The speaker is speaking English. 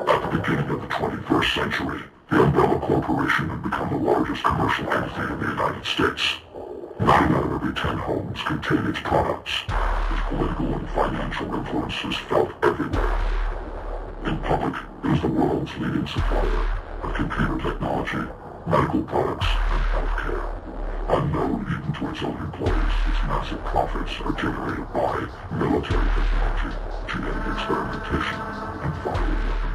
At the beginning of the 21st century, the Umbrella Corporation had become the largest commercial entity in the United States. 9 out of every 10 homes contained its products. Its political and financial influence is felt everywhere. In public, it is the world's leading supplier of computer technology, medical products, and healthcare. Unknown even to its own employees, its massive profits are generated by military technology, genetic experimentation, and violent weapons.